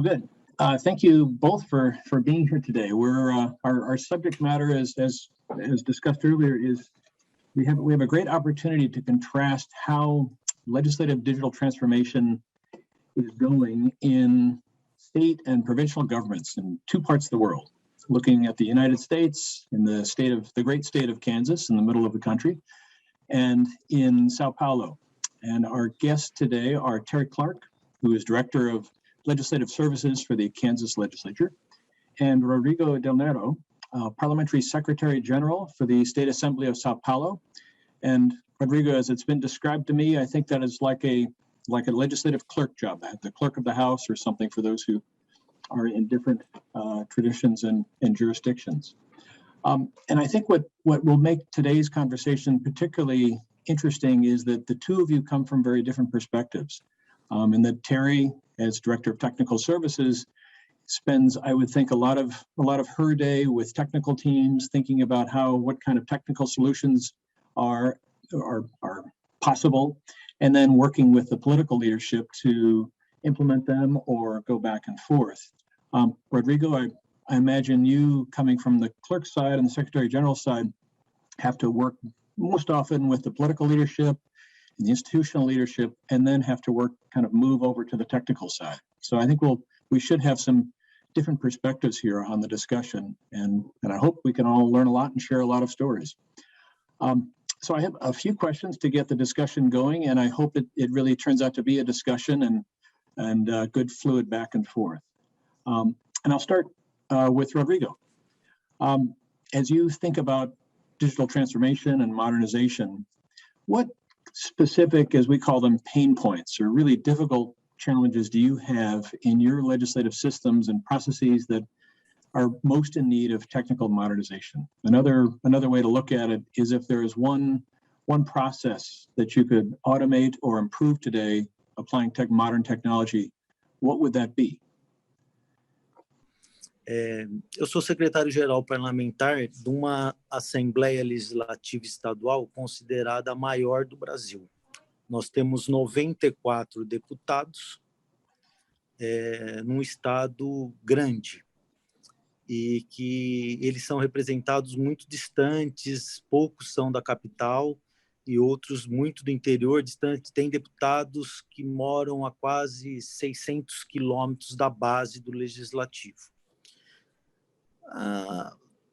Good. Thank you both for being here today. We're our subject matter, as discussed earlier, is we have a great opportunity to contrast how legislative digital transformation is going in state and provincial governments in two parts of the world. Looking at the United States, in the great state of Kansas, in the middle of the country, and in Sao Paulo. And our guests today are Terri Clark, who is Director of Legislative Services for the Kansas Legislature, and Rodrigo del Nero, Parliamentary Secretary General for the State Assembly of Sao Paulo. And Rodrigo, as it's been described to me, I think that is like a legislative clerk job, the clerk of the House or something for those who are in different traditions and jurisdictions. And I think what will make today's conversation particularly interesting is that the two of you come from very different perspectives. And that Terri, as Director of Technical Services, spends, I would think, a lot of her day with technical teams, thinking about what kind of technical solutions are possible, and then working with the political leadership to implement them or go back and forth. Rodrigo, I imagine you, coming from the clerk side and the Secretary General side, have to work most often with the political leadership and the institutional leadership, and then have to move over to the technical side. So I think we should have some different perspectives here on the discussion, and I hope we can all learn a lot and share a lot of stories. So I have a few questions to get the discussion going, and I hope it really turns out to be a discussion and good fluid back and forth. And I'll start with Rodrigo. As you think about digital transformation and modernization, what specific, as we call them, pain points or really difficult challenges do you have in your legislative systems and processes that are most in need of technical modernization? Another way to look at it is, if there is one process that you could automate or improve today applying modern technology, what would that be? Eu sou secretário-geral parlamentar de uma Assembleia Legislativa Estadual considerada a maior do Brasil. Nós temos 94 deputados num estado grande, e que eles são representados muito distantes, poucos são da capital e outros muito do interior distante. Tem deputados que moram a quase 600 quilômetros da base do Legislativo.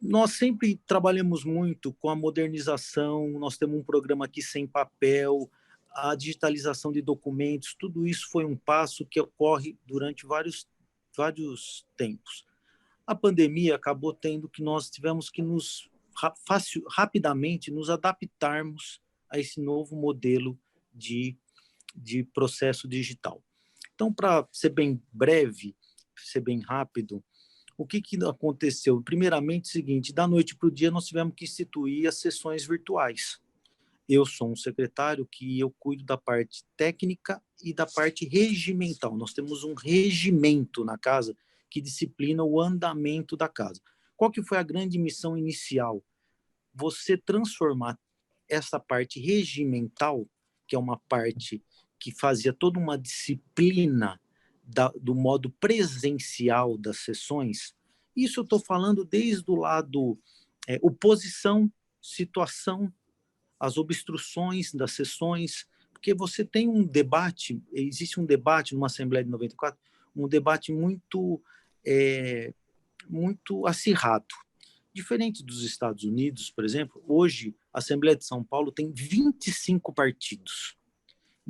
Nós sempre trabalhamos muito com a modernização, nós temos um programa aqui sem papel, a digitalização de documentos, tudo isso foi um passo que ocorre durante vários tempos. A pandemia acabou tendo que nós tivemos que rapidamente nos adaptarmos a esse novo modelo de processo digital. Então, para ser bem breve, ser bem rápido, o que aconteceu? Primeiramente, o seguinte: da noite para o dia, nós tivemos que instituir as sessões virtuais. Eu sou um secretário que eu cuido da parte técnica e da parte regimental. Nós temos um regimento na casa que disciplina o andamento da casa. Qual que foi a grande missão inicial? Você transformar essa parte regimental, que é uma parte que fazia toda uma disciplina do modo presencial das sessões. Isso eu estou falando desde o lado oposição, situação, as obstruções das sessões, porque você tem um debate, existe um debate numa Assembleia de 94, um debate muito acirrado. Diferente dos Estados Unidos, por exemplo, hoje a Assembleia de São Paulo tem 25 partidos.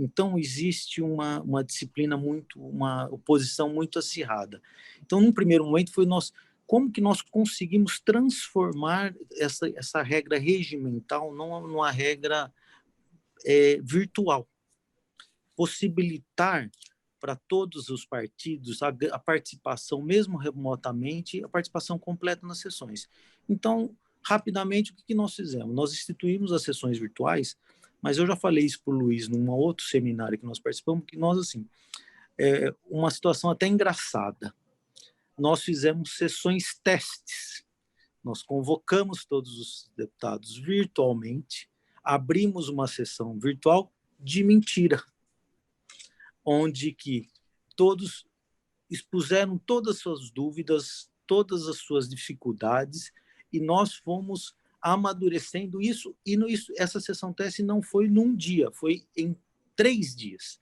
Então, existe uma disciplina uma oposição muito acirrada. Então, num primeiro momento, como que nós conseguimos transformar essa regra regimental numa regra virtual? Possibilitar para todos os partidos a participação, mesmo remotamente, a participação completa nas sessões. Então, rapidamente, o que nós fizemos? Nós instituímos as sessões virtuais, mas eu já falei isso para o Luiz num outro seminário que nós participamos, que nós, assim, uma situação até engraçada. Nós fizemos sessões testes. Nós convocamos todos os deputados virtualmente, abrimos uma sessão virtual de mentira, onde que todos expuseram todas as suas dúvidas, todas as suas dificuldades, e nós fomos amadurecendo isso, e essa sessão teste não foi num dia, foi em 3 dias.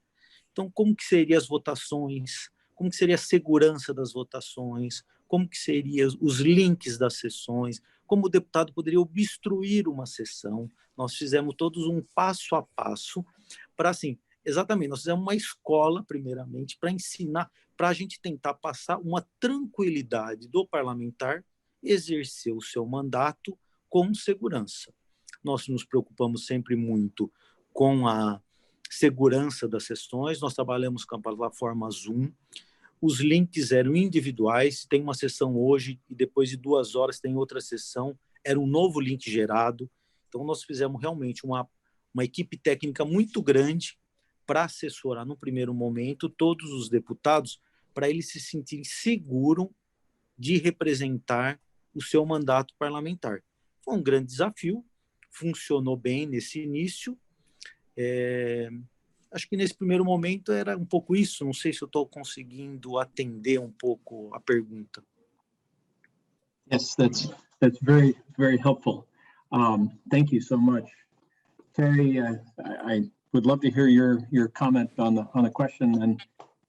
Então, como que seriam as votações, como que seria a segurança das votações, como que seriam os links das sessões, como o deputado poderia obstruir uma sessão. Nós fizemos todos um passo a passo para, assim, exatamente, nós fizemos uma escola, primeiramente, para ensinar, para a gente tentar passar uma tranquilidade do parlamentar exercer o seu mandato com segurança. Nós nos preocupamos sempre muito com a segurança das sessões, nós trabalhamos com a plataforma Zoom, os links eram individuais, tem uma sessão hoje e depois de 2 horas tem outra sessão, era um novo link gerado. Então nós fizemos realmente uma equipe técnica muito grande para assessorar no primeiro momento todos os deputados, para eles se sentirem seguros de representar o seu mandato parlamentar. Foi um grande desafio, funcionou bem nesse início. Acho que nesse primeiro momento era um pouco isso. Não sei se eu estou conseguindo atender um pouco a pergunta. Yes, that's very, very helpful. Thank you so much. Terri, I would love to hear your comment on the question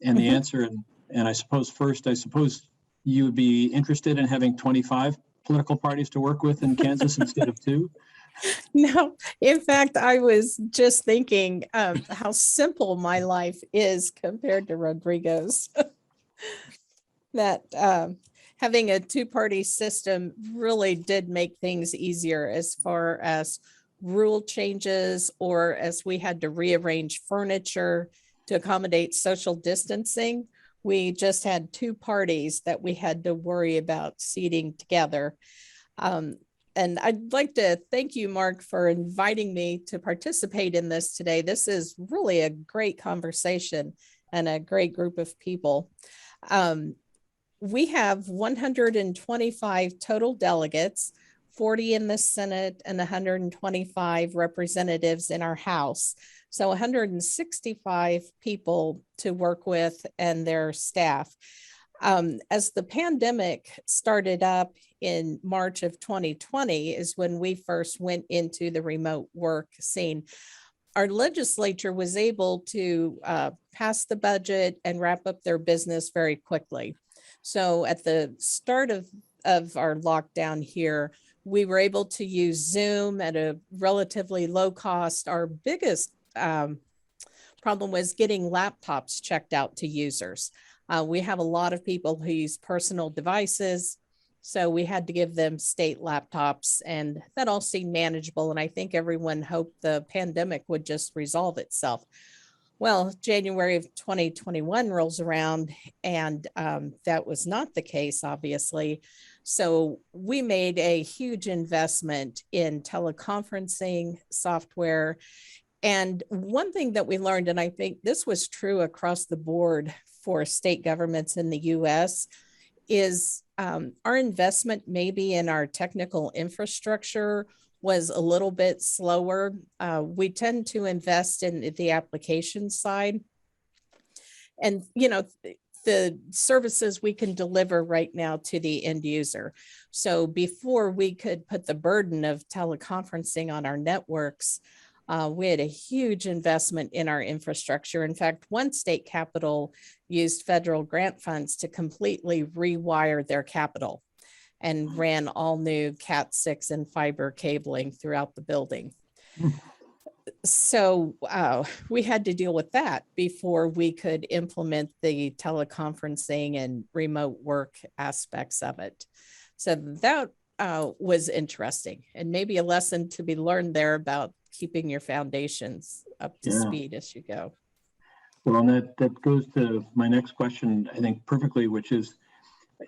and the answer. And I suppose you would be interested in having 25 political parties to work with in Kansas instead of 2? No, in fact, I was just thinking how simple my life is compared to Rodrigo's. That having a 2-party system really did make things easier as far as rule changes, or as we had to rearrange furniture to accommodate social distancing. We just had 2 parties that we had to worry about seating together. And I'd like to thank you, Mark, for inviting me to participate in this today. This is really a great conversation and a great group of people. We have 125 total delegates, 40 in the Senate and 125 representatives in our House. So 165 people to work with and their staff. As the pandemic started up in March of 2020 is when we first went into the remote work scene. Our legislature was able to pass the budget and wrap up their business very quickly. So at the start of our lockdown here, we were able to use Zoom at a relatively low cost. Our biggest problem was getting laptops checked out to users. We have a lot of people who use personal devices, so we had to give them state laptops, and that all seemed manageable. And I think everyone hoped the pandemic would just resolve itself. Well, January of 2021 rolls around, and that was not the case, obviously. So we made a huge investment in teleconferencing software. And one thing that we learned, and I think this was true across the board for state governments in the US, is our investment maybe in our technical infrastructure was a little bit slower. We tend to invest in the application side. And, you know, the services we can deliver right now to the end user. So before we could put the burden of teleconferencing on our networks, we had a huge investment in our infrastructure. In fact, one state capital used federal grant funds to completely rewire their capital and ran all new Cat 6 and fiber cabling throughout the building. So we had to deal with that before we could implement the teleconferencing and remote work aspects of it. So that was interesting, and maybe a lesson to be learned there about keeping your foundations up to speed as you go. Well, and that goes to my next question, I think perfectly, which is,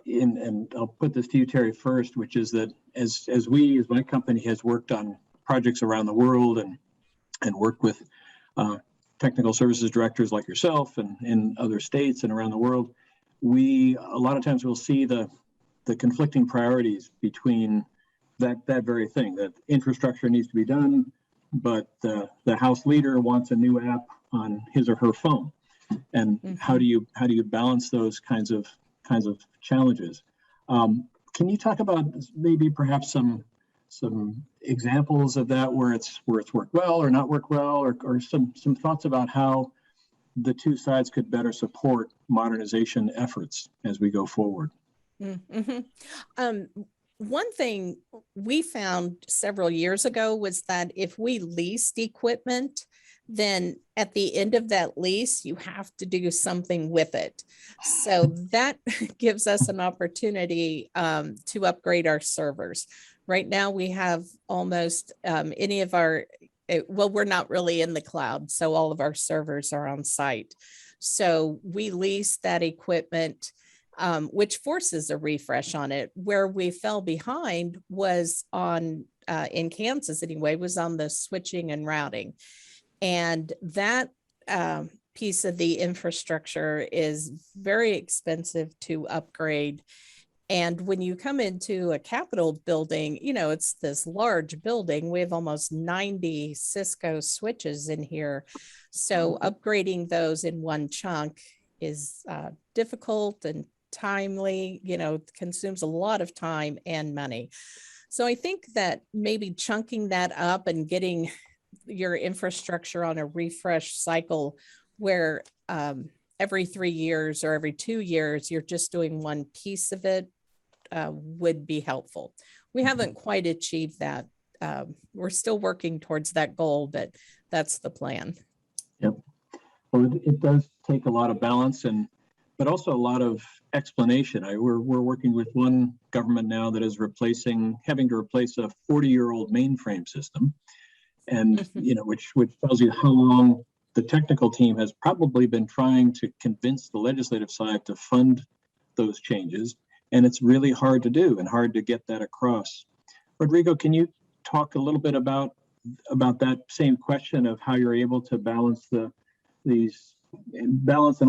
and I'll put this to you, Terri, first, which is that as my company has worked on projects around the world and worked with technical services directors like yourself and in other states and around the world, a lot of times we'll see the conflicting priorities between that very thing, that infrastructure needs to be done, but the House leader wants a new app on his or her phone. and how do you balance those kinds of challenges? Can you talk about maybe perhaps some examples of that where it's worked well or not worked well, or some thoughts about how the two sides could better support modernization efforts as we go forward? One thing we found several years ago was that if we leased equipment, then at the end of that lease, you have to do something with it. So that gives us an opportunity to upgrade our servers. Right now, we have almost any of our, well, we're not really in the cloud, so all of our servers are on site. So we lease that equipment, which forces a refresh on it. Where we fell behind was on, in Kansas anyway, was on the switching and routing. And that piece of the infrastructure is very expensive to upgrade. And when you come into a Capitol building, you know, it's this large building. We have almost 90 Cisco switches in here. So upgrading those in one chunk is difficult and timely, you know, consumes a lot of time and money. So I think that maybe chunking that up and getting your infrastructure on a refresh cycle where every 3 years or every 2 years, you're just doing one piece of it would be helpful. We haven't quite achieved that. We're still working towards that goal, but that's the plan. Yep. Well, it does take a lot of balance but also a lot of explanation. We're working with one government now that is having to replace a 40-year-old mainframe system, and you know, which tells you how long the technical team has probably been trying to convince the legislative side to fund those changes, and it's really hard to do and hard to get that across. Rodrigo, can you talk a little bit about that same question of how you're able to balance and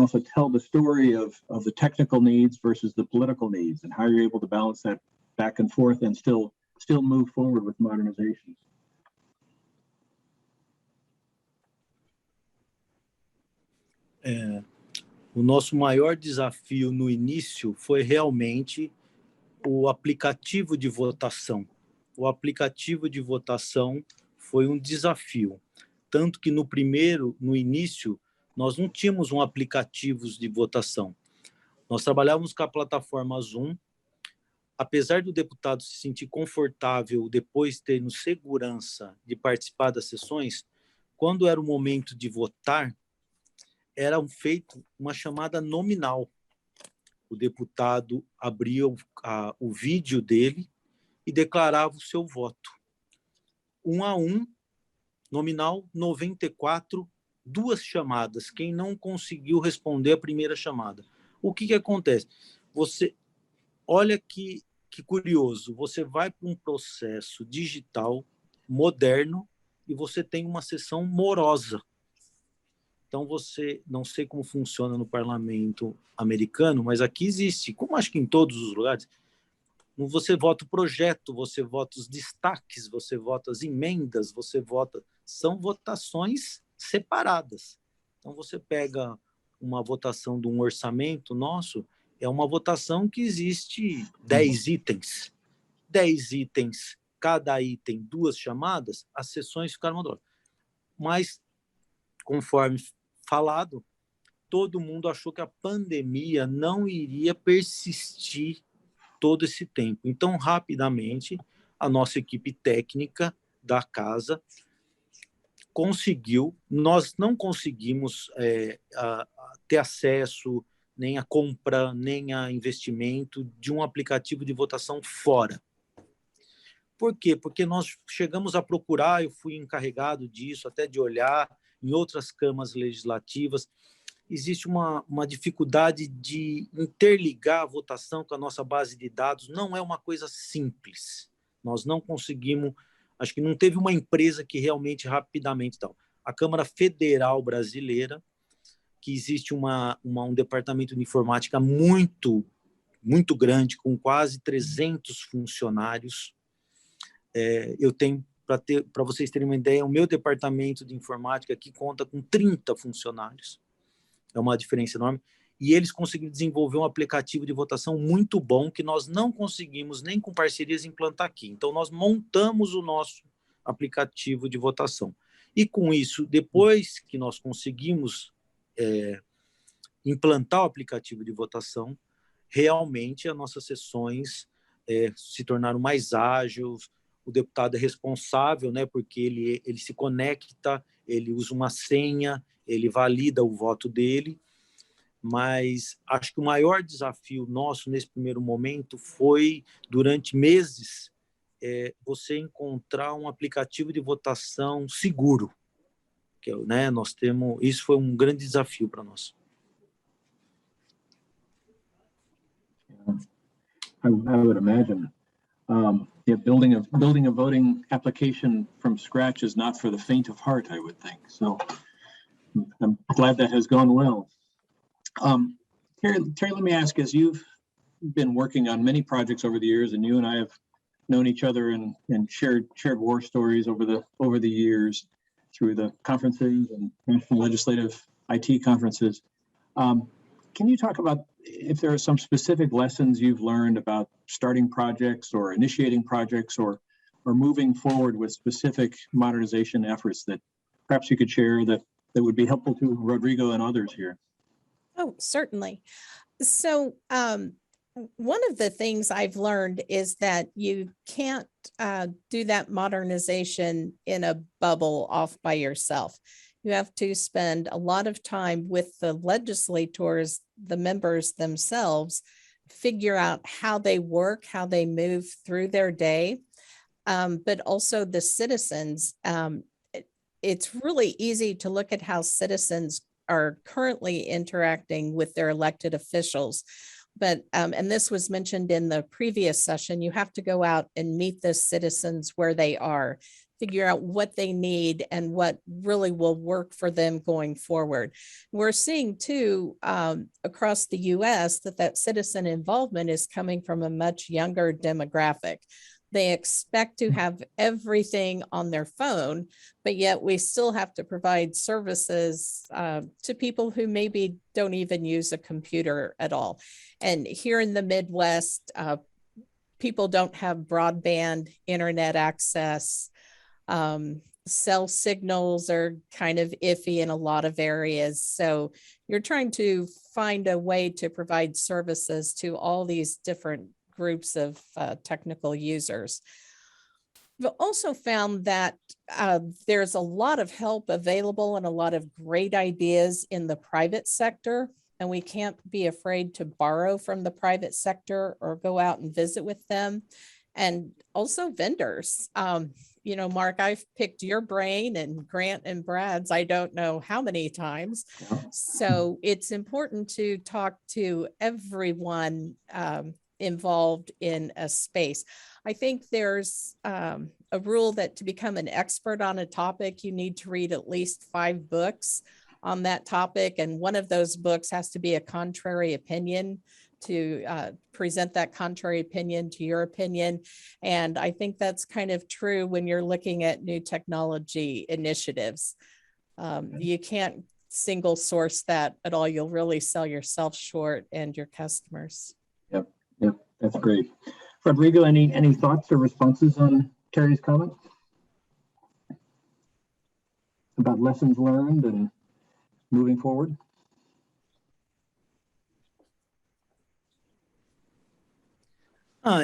also tell the story of the technical needs versus the political needs, and how you're able to balance that back and forth and still move forward with modernization? O nosso maior desafio no início foi realmente o aplicativo de votação. O aplicativo de votação foi um desafio. Tanto que no início, nós não tínhamos um aplicativo de votação. Nós trabalhávamos com a plataforma Zoom. Apesar do deputado se sentir confortável depois ter segurança de participar das sessões, quando era o momento de votar, era feita uma chamada nominal. O deputado abria o vídeo dele e declarava o seu voto. 1 a 1, nominal 94, 2 chamadas. Quem não conseguiu responder a primeira chamada. O que acontece? Olha que curioso, você vai para um processo digital moderno e você tem uma sessão morosa. Então, não sei como funciona no parlamento americano, mas aqui existe, como acho que em todos os lugares, você vota o projeto, você vota os destaques, você vota as emendas, são votações separadas. Então, você pega uma votação de um orçamento nosso, é uma votação que existe 10 itens. 10 itens, cada item 2 chamadas, as sessões ficaram modorosas. Mas, conforme falado, todo mundo achou que a pandemia não iria persistir todo esse tempo. Então, rapidamente, a nossa equipe técnica da casa conseguiu, nós não conseguimos ter acesso nem a compra, nem a investimento de um aplicativo de votação fora. Por quê? Porque nós chegamos a procurar, eu fui encarregado disso, até de olhar em outras câmaras legislativas, existe uma dificuldade de interligar a votação com a nossa base de dados, não é uma coisa simples. Nós não conseguimos, acho que não teve uma empresa que realmente rapidamente... A Câmara Federal Brasileira, que existe um departamento de informática muito, muito grande, com quase 300 funcionários. Eu tenho, para vocês terem uma ideia, o meu departamento de informática aqui conta com 30 funcionários. é uma diferença enorme. E eles conseguiram desenvolver um aplicativo de votação muito bom que nós não conseguimos nem com parcerias implantar aqui. Então, nós montamos o nosso aplicativo de votação. E com isso, depois que nós conseguimos implantar o aplicativo de votação, realmente as nossas sessões se tornaram mais ágeis, o deputado é responsável, né, porque ele se conecta, ele usa uma senha, ele valida o voto dele, mas acho que o maior desafio nosso nesse primeiro momento foi, durante meses, você encontrar um aplicativo de votação seguro. Que, né, nós temos, isso foi um grande desafio para nós. I would imagine. Building a voting application from scratch is not for the faint of heart, I would think. So I'm glad that has gone well. Terri, let me ask, as you've been working on many projects over the years, and you and I have known each other and shared war stories over the years through the conferences and national legislative IT conferences. Can you talk about if there are some specific lessons you've learned about starting projects or initiating projects or moving forward with specific modernization efforts that perhaps you could share that would be helpful to Rodrigo and others here? Oh, certainly. So one of the things I've learned is that you can't do that modernization in a bubble off by yourself. You have to spend a lot of time with the legislators, the members themselves, figure out how they work, how they move through their day, but also the citizens. It's really easy to look at how citizens are currently interacting with their elected officials. But, and this was mentioned in the previous session, you have to go out and meet the citizens where they are, figure out what they need and what really will work for them going forward. We're seeing too, across the US that citizen involvement is coming from a much younger demographic. They expect to have everything on their phone, but yet we still have to provide services to people who maybe don't even use a computer at all. And here in the Midwest, people don't have broadband internet access. Cell signals are kind of iffy in a lot of areas. So you're trying to find a way to provide services to all these different groups of technical users. We've also found that there's a lot of help available and a lot of great ideas in the private sector, and we can't be afraid to borrow from the private sector or go out and visit with them. And also vendors. You know, Mark, I've picked your brain and Grant and Brad's, I don't know how many times. So it's important to talk to everyone involved in a space. I think there's a rule that to become an expert on a topic, you need to read at least 5 books on that topic. And one of those books has to be a contrary opinion to present that contrary opinion to your opinion. And I think that's kind of true when you're looking at new technology initiatives. You can't single source that at all. You'll really sell yourself short and your customers. Yep, that's great. Rodrigo, any thoughts or responses on Terri's comments about lessons learned and moving forward?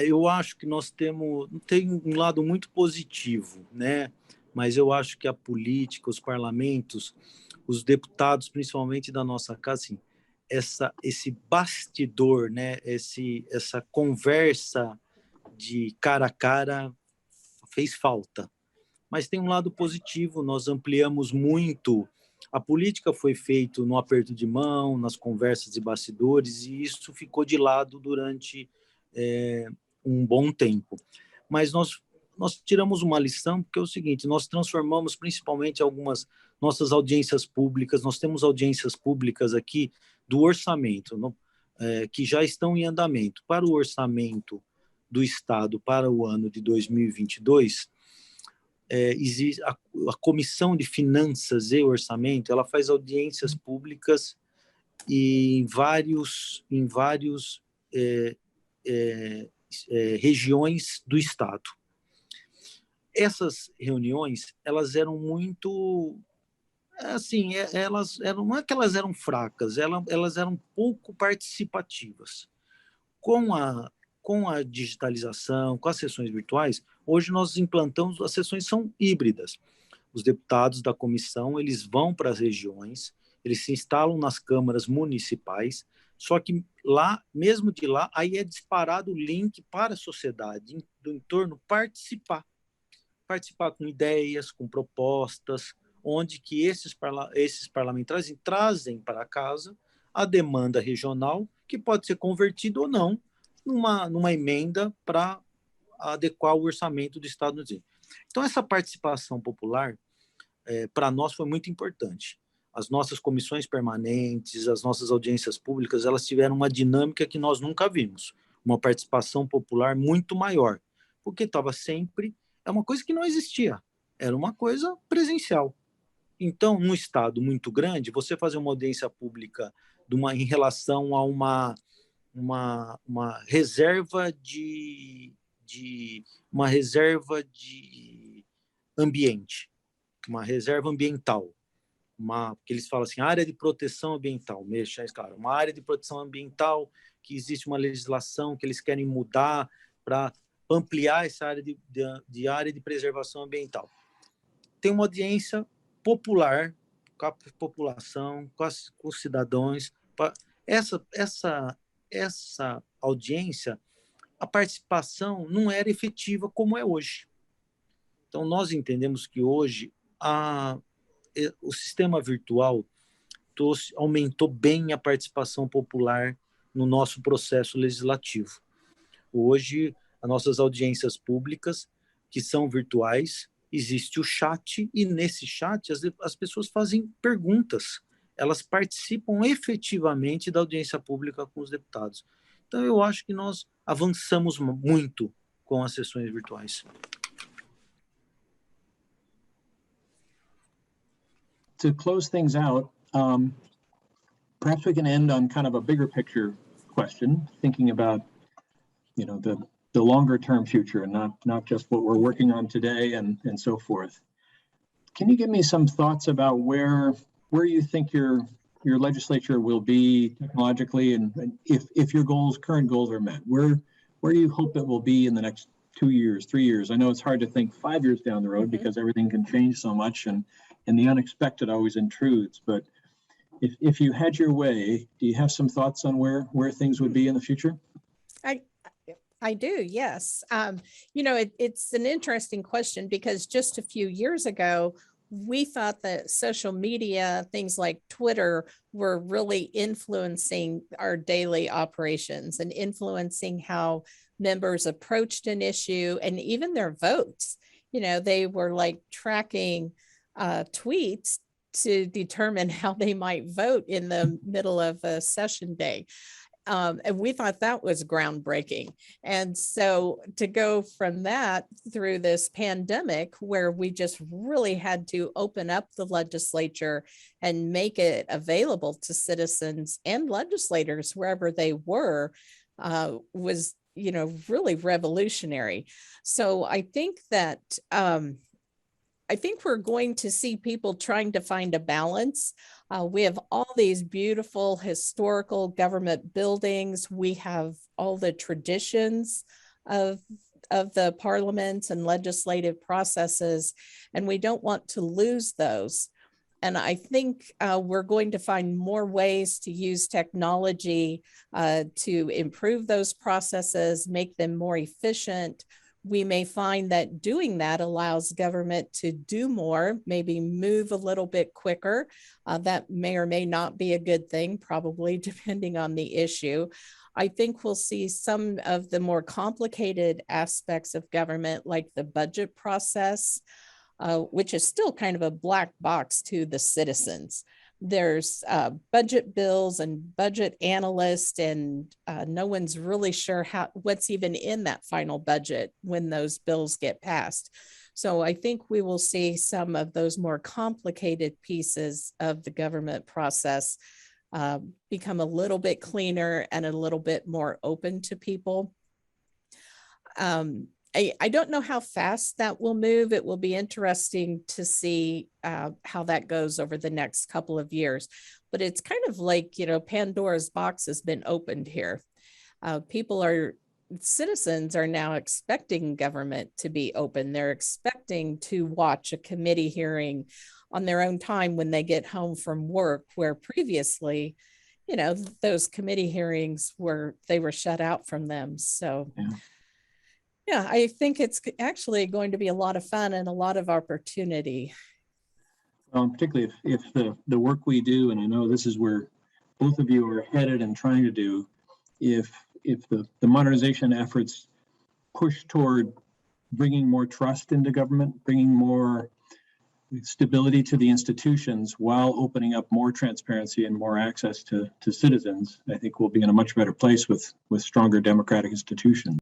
Eu acho que nós tem um lado muito positivo, né? Mas eu acho que a política, os parlamentos, os deputados, principalmente da nossa casa, assim, esse bastidor, né? Essa conversa de cara a cara fez falta. Mas tem um lado positivo, nós ampliamos muito. A política foi feita no aperto de mão, nas conversas de bastidores, e isso ficou de lado durante um bom tempo. Mas nós tiramos uma lição, porque é o seguinte, nós transformamos principalmente algumas nossas audiências públicas, nós temos audiências públicas aqui do orçamento, que já estão em andamento. Para o orçamento do Estado para o ano de 2022, existe a Comissão de Finanças e Orçamento, ela faz audiências públicas e em vários regiões do Estado. Essas reuniões, elas eram muito, assim, elas eram, não é que elas eram fracas, elas eram pouco participativas. Com a digitalização, com as sessões virtuais, hoje nós implantamos, as sessões são híbridas. Os deputados da comissão, eles vão para as regiões, eles se instalam nas câmaras municipais, só que lá, mesmo de lá, aí é disparado o link para a sociedade do entorno participar com ideias, com propostas, onde que esses parlamentares trazem para casa a demanda regional, que pode ser convertida ou não numa emenda para adequar o orçamento do Estado. Então, essa participação popular, para nós, foi muito importante. As nossas comissões permanentes, as nossas audiências públicas, elas tiveram uma dinâmica que nós nunca vimos, uma participação popular muito maior, porque estava sempre, é uma coisa que não existia, era uma coisa presencial. Então, num estado muito grande, você fazer uma audiência pública em relação a uma reserva de ambiente, uma reserva ambiental, que eles falam assim, área de proteção ambiental, claro, uma área de proteção ambiental que existe uma legislação que eles querem mudar para ampliar essa área de área de preservação ambiental. Tem uma audiência popular com a população, com os cidadãos. Essa audiência, a participação não era efetiva como é hoje. Então, nós entendemos que hoje o sistema virtual aumentou bem a participação popular no nosso processo legislativo. Hoje, as nossas audiências públicas, que são virtuais, existe o chat, e nesse chat as pessoas fazem perguntas, elas participam efetivamente da audiência pública com os deputados. Então, eu acho que nós avançamos muito com as sessões virtuais. To close things out, perhaps we can end on kind of a bigger picture question, thinking about, the longer term future and not just what we're working on today and so forth. Can you give me some thoughts about where you think your legislature will be technologically, and if your current goals are met? Where do you hope it will be in the next 2 years, 3 years? I know it's hard to think 5 years down the road because everything can change so much, and the unexpected always intrudes. But if you had your way, do you have some thoughts on where things would be in the future? I do, yes. It's an interesting question because just a few years ago, we thought that social media, things like Twitter, were really influencing our daily operations and influencing how members approached an issue and even their votes. They were like tracking tweets to determine how they might vote in the middle of a session day. And we thought that was groundbreaking. And so to go from that through this pandemic, where we just really had to open up the legislature and make it available to citizens and legislators wherever they were, was, really revolutionary. So I think that we're going to see people trying to find a balance. We have all these beautiful historical government buildings. We have all the traditions of the parliaments and legislative processes, and we don't want to lose those. And I think we're going to find more ways to use technology to improve those processes, make them more efficient. We may find that doing that allows government to do more, maybe move a little bit quicker. That may or may not be a good thing, probably depending on the issue. I think we'll see some of the more complicated aspects of government, like the budget process, which is still kind of a black box to the citizens. There's budget bills and budget analysts, and no one's really sure what's even in that final budget when those bills get passed. So I think we will see some of those more complicated pieces of the government process become a little bit cleaner and a little bit more open to people. I don't know how fast that will move. It will be interesting to see how that goes over the next couple of years. But it's kind of like, you know, Pandora's box has been opened here. Citizens are now expecting government to be open. They're expecting to watch a committee hearing on their own time when they get home from work, where previously, you know, those committee hearings were shut out from them. So yeah, I think it's actually going to be a lot of fun and a lot of opportunity. Particularly if the work we do, and I know this is where both of you are headed and trying to do, if the modernization efforts push toward bringing more trust into government, bringing more stability to the institutions while opening up more transparency and more access to citizens, I think we'll be in a much better place with stronger democratic institutions.